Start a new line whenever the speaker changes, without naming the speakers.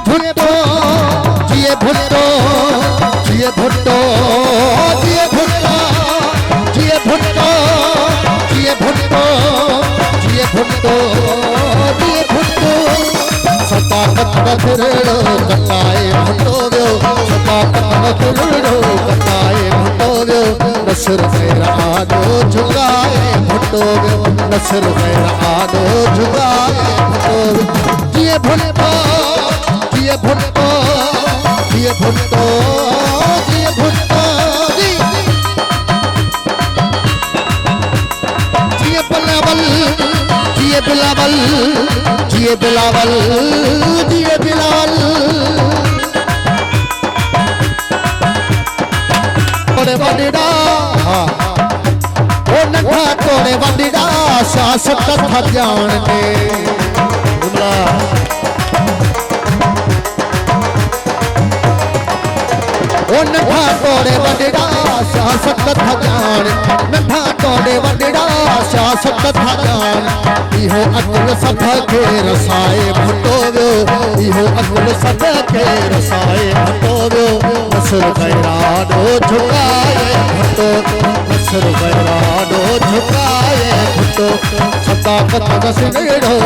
भुट्टो जिए भुट्टो जिए भुट्टो जिए भुट्टो जिए भुट्टो जिए भुट्टो जिए भुट्टो जिए भुट्टो सताकत बदरेड़ो कटाए भुट्टो व्यो सताकत बदरेड़ो कटाए भुट्टो व्यो नसर मेरा आदो झुकाए भुट्टो व्यो नसर मेरा आदो झुकाए भुट्टो जिए भुट्टो जिए भुट्टो जिए भुट्टो जिए भुट्टो जिए बिलावल जिए बिलावल जिए बिलावल जिए बिलावल तोड़े वंडीड़ा ओ नठा तोड़े वंडीड़ा शासक था जान ने ओ नठा तोड़े वंडीड़ा शासक था जान नठा तोड़े वंडीड़ा शासक था जान इहो अकुल सब के रसाए भुट्टो व्यो इहो अकुल सब के रसाए भुट्टो व्यो नसर बैराडो झुकाए भुट्टो नसर बैराडो झुकाए भुट्टो सताकत नसरेड़ो